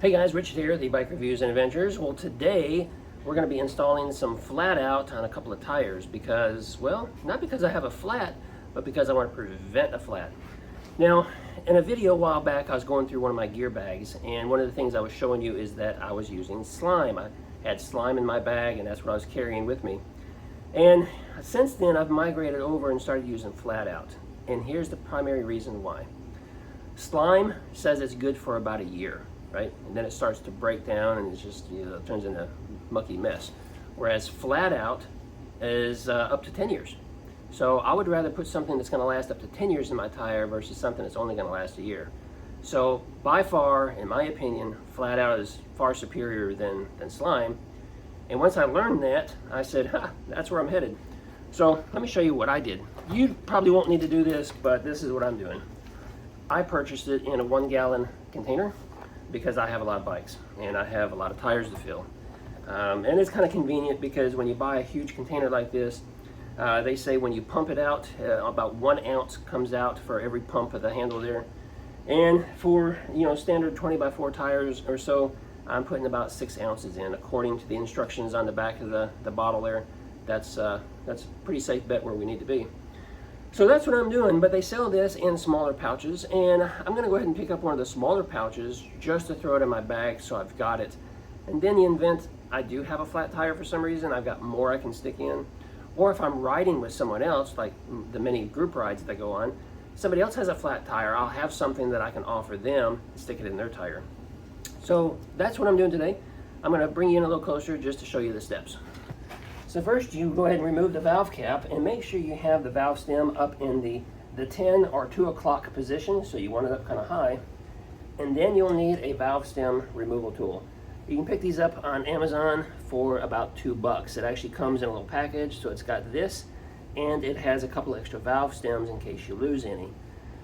Hey guys, Richard here, the Bike Reviews and Adventures. Well, today we're going to be installing some flat out on a couple of tires because, well, not because I have a flat, but because I want to prevent a flat. Now, in a video a while back, I was going through one of my gear bags, and one of the things I was showing you is that I was using slime. I had slime in my bag, and that's what I was carrying with me. And since then, I've migrated over and started using flat out. And here's the primary reason why. Slime says it's good for about a year, right? And then it starts to break down and it's just, it turns into a mucky mess. Whereas flat out is up to 10 years. So I would rather put something that's going to last up to 10 years in my tire versus something that's only going to last a year. So by far, in my opinion, flat out is far superior than slime. And once I learned that, I said, that's where I'm headed. So let me show you what I did. You probably won't need to do this, but this is what I'm doing. I purchased it in a 1-gallon container because I have a lot of bikes and I have a lot of tires to fill. And it's kind of convenient because when you buy a huge container like this, they say when you pump it out, about 1 ounce comes out for every pump of the handle there. And for standard 20x4 tires or so, I'm putting about 6 ounces in according to the instructions on the back of the bottle there. That's a pretty safe bet where we need to be. So that's what I'm doing, but they sell this in smaller pouches, and I'm going to go ahead and pick up one of the smaller pouches just to throw it in my bag so I've got it. And then the event I do have a flat tire for some reason, I've got more I can stick in. Or if I'm riding with someone else, like the many group rides that I go on, somebody else has a flat tire, I'll have something that I can offer them and stick it in their tire. So that's what I'm doing today. I'm going to bring you in a little closer just to show you the steps. So first, you go ahead and remove the valve cap and make sure you have the valve stem up in the 10 or 2 o'clock position, so you want it up kind of high. And then you'll need a valve stem removal tool. You can pick these up on Amazon for about $2. It actually comes in a little package, so it's got this, and it has a couple extra valve stems in case you lose any.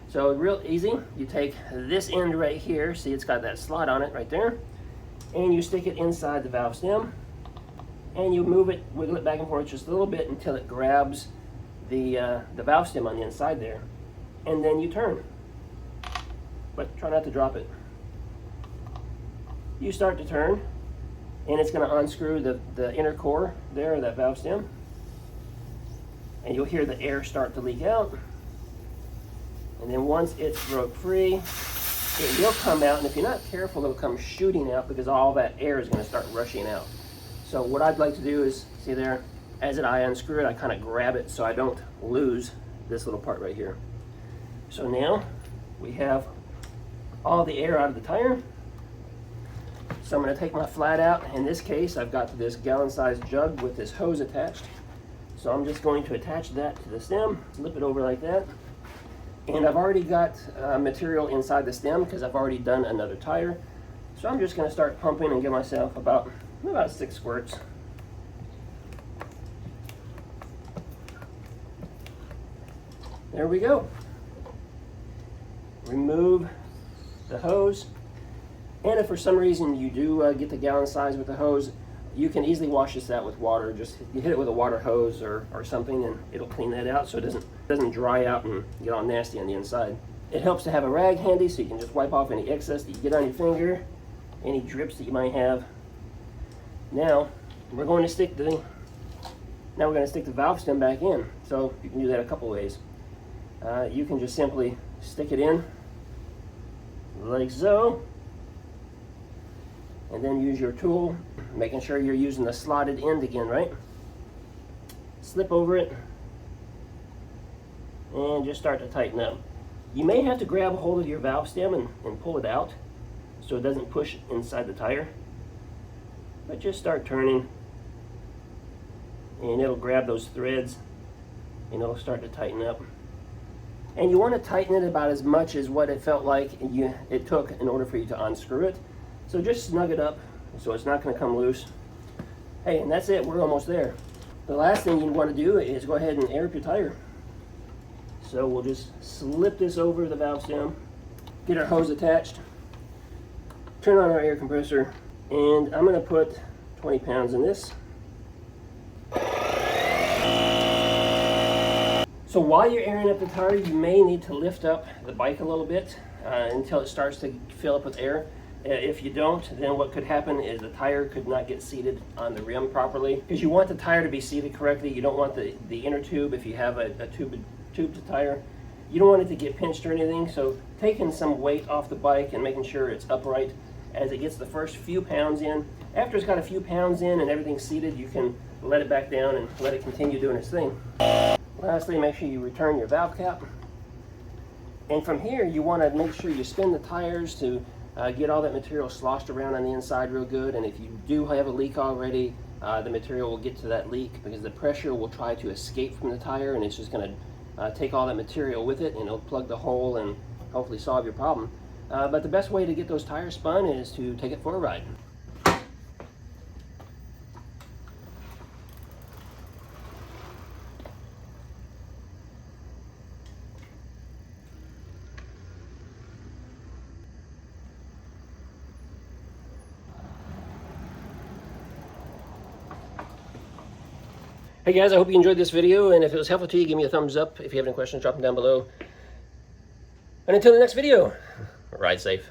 So real easy, you take this end right here, see it's got that slot on it right there, and you stick it inside the valve stem, and you move it, wiggle it back and forth just a little bit until it grabs the valve stem on the inside there, and then you turn. But try not to drop it. You start to turn, and it's going to unscrew the inner core there of that valve stem, and you'll hear the air start to leak out. And then once it's broke free, it will come out, and if you're not careful, it'll come shooting out because all that air is going to start rushing out. So what I'd like to do is, see there, as I unscrew it, I kind of grab it so I don't lose this little part right here. So now we have all the air out of the tire. So I'm going to take my flat out. In this case, I've got this gallon-sized jug with this hose attached. So I'm just going to attach that to the stem, slip it over like that. And I've already got material inside the stem because I've already done another tire. So I'm just going to start pumping and give myself about 6 squirts. There we go. Remove the hose. And if for some reason you do get the gallon size with the hose, you can easily wash this out with water. Just you hit it with a water hose or something, and it'll clean that out so it doesn't dry out and get all nasty on the inside. It helps to have a rag handy so you can just wipe off any excess that you get on your finger, any drips that you might have. Now we're going to stick the valve stem back in. So you can do that a couple ways. You can just simply stick it in like so, and then use your tool, making sure you're using the slotted end again, right? Slip over it and just start to tighten up. You may have to grab a hold of your valve stem and pull it out so it doesn't push inside the tire. But just start turning, and it'll grab those threads and it'll start to tighten up. And you want to tighten it about as much as what it felt like it took in order for you to unscrew it. So just snug it up so it's not going to come loose. Hey, and that's it, we're almost there. The last thing you want to do is go ahead and air up your tire. So we'll just slip this over the valve stem, get our hose attached, turn on our air compressor, and I'm going to put 20 pounds in this. So while you're airing up the tire, you may need to lift up the bike a little bit until it starts to fill up with air. If you don't, then what could happen is the tire could not get seated on the rim properly, because you want the tire to be seated correctly. You don't want the inner tube, if you have a tubed tire, you don't want it to get pinched or anything. So taking some weight off the bike and making sure it's upright as it gets the first few pounds in. After it's got a few pounds in and everything's seated, you can let it back down and let it continue doing its thing. Lastly, make sure you return your valve cap. And from here, you want to make sure you spin the tires to get all that material sloshed around on the inside real good. And if you do have a leak already, the material will get to that leak, because the pressure will try to escape from the tire, and it's just going to take all that material with it, and it'll plug the hole and hopefully solve your problem. But the best way to get those tires spun is to take it for a ride. Hey guys, I hope you enjoyed this video, and if it was helpful to you, give me a thumbs up. If you have any questions, drop them down below. And until the next video, ride safe.